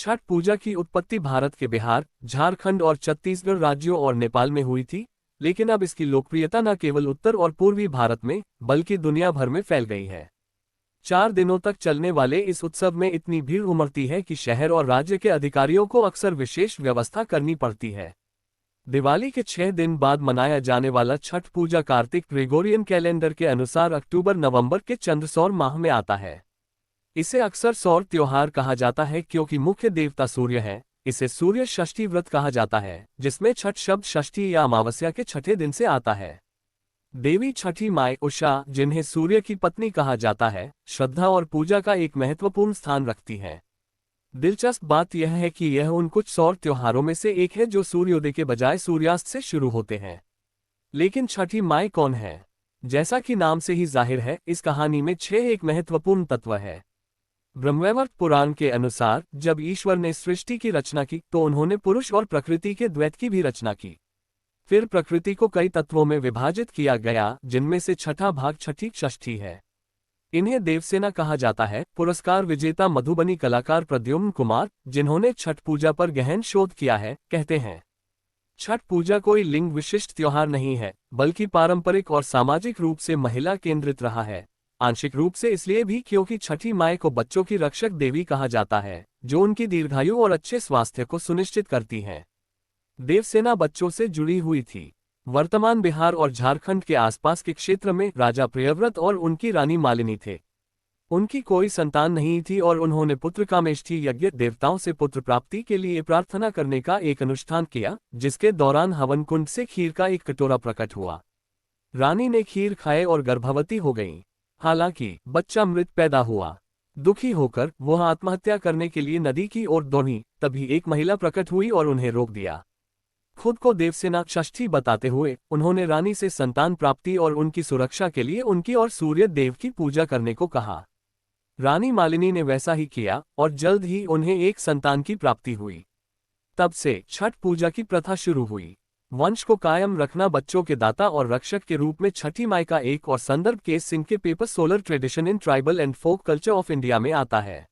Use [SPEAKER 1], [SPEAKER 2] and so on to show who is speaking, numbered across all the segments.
[SPEAKER 1] छठ पूजा की उत्पत्ति भारत के बिहार, झारखंड और छत्तीसगढ़ राज्यों और नेपाल में हुई थी, लेकिन अब इसकी लोकप्रियता न केवल उत्तर और पूर्वी भारत में, बल्कि दुनिया भर में फैल गई है। 4 दिनों तक चलने वाले इस उत्सव में इतनी भीड़ उमड़ती है कि शहर और राज्य के अधिकारियों को अक्सर विशेष व्यवस्था करनी पड़ती है। दिवाली के 6 दिन बाद मनाया जाने वाला छठ पूजा कार्तिक ग्रेगोरियन कैलेंडर के अनुसार अक्टूबर-नवंबर के चंद्रसौर माह में आता है। इसे अक्सर सौर त्योहार कहा जाता है क्योंकि मुख्य देवता सूर्य है। इसे सूर्य षष्ठी व्रत कहा जाता है, जिसमें छठ शब्द षष्ठी या अमावस्या के छठे दिन से आता है। देवी छठी माई उषा, जिन्हें सूर्य की पत्नी कहा जाता है, श्रद्धा और पूजा का एक महत्वपूर्ण स्थान रखती हैं। दिलचस्प बात यह है कि यह उन कुछ सौर त्योहारों में से एक है जो सूर्योदय के बजाय सूर्यास्त से शुरू होते हैं। लेकिन छठी माई कौन है? जैसा कि नाम से ही जाहिर है, इस कहानी में 6 एक महत्वपूर्ण तत्व है। ब्रह्मवैवर्त पुराण के अनुसार जब ईश्वर ने सृष्टि की रचना की तो उन्होंने पुरुष और प्रकृति के द्वैत की भी रचना की। फिर प्रकृति को कई तत्वों में विभाजित किया गया, जिनमें से छठा भाग छठी षष्ठी है। इन्हें देवसेना कहा जाता है। पुरस्कार विजेता मधुबनी कलाकार प्रद्युम्न कुमार, जिन्होंने छठ पूजा पर गहन शोध किया है, कहते हैं, छठ पूजा कोई लिंग विशिष्ट त्योहार नहीं है, बल्कि पारंपरिक और सामाजिक रूप से महिला केंद्रित रहा है। आंशिक रूप से इसलिए भी क्योंकि छठी माई को बच्चों की रक्षक देवी कहा जाता है, जो उनकी दीर्घायु और अच्छे स्वास्थ्य को सुनिश्चित करती हैं। देवसेना बच्चों से जुड़ी हुई थी। वर्तमान बिहार और झारखंड के आसपास के क्षेत्र में राजा प्रियव्रत और उनकी रानी मालिनी थे। उनकी कोई संतान नहीं थी और उन्होंने पुत्र कामेष्ठी यज्ञ, देवताओं से पुत्र प्राप्ति के लिए प्रार्थना करने का एक अनुष्ठान किया, जिसके दौरान हवन कुंड से खीर का एक कटोरा प्रकट हुआ। रानी ने खीर खाए और गर्भवती हो गईं। हालांकि बच्चा मृत पैदा हुआ। दुखी होकर वह आत्महत्या करने के लिए नदी की ओर दौड़ी, तभी एक महिला प्रकट हुई और उन्हें रोक दिया। खुद को देवसेना षष्ठी बताते हुए उन्होंने रानी से संतान प्राप्ति और उनकी सुरक्षा के लिए उनकी और सूर्य देव की पूजा करने को कहा। रानी मालिनी ने वैसा ही किया और जल्द ही उन्हें एक संतान की प्राप्ति हुई। तब से छठ पूजा की प्रथा शुरू हुई। वंश को कायम रखना, बच्चों के दाता और रक्षक के रूप में छठी माई का एक और संदर्भ केस सिंह के paper solar tradition in tribal and folk culture of India में आता है।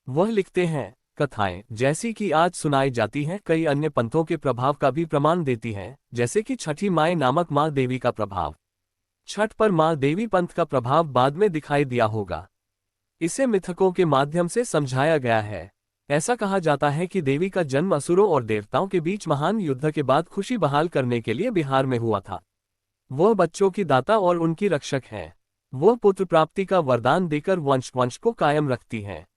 [SPEAKER 1] वह लिखते हैं, कथाएं जैसी कि आज सुनाई जाती हैं कई अन्य पंथों के प्रभाव का भी प्रमाण देती हैं, जैसे कि छठी माई नामक माँ देवी का प्रभाव। छठ पर माँ देवी पंथ का प्रभाव बाद में दिखाई दिया होगा। इसे मिथकों के माध्यम से समझाया गया है। ऐसा कहा जाता है कि देवी का जन्म असुरों और देवताओं के बीच महान युद्ध के बाद खुशी बहाल करने के लिए बिहार में हुआ था। वह बच्चों की दाता और उनकी रक्षक हैं। वह पुत्र प्राप्ति का वरदान देकर वंश को कायम रखती हैं।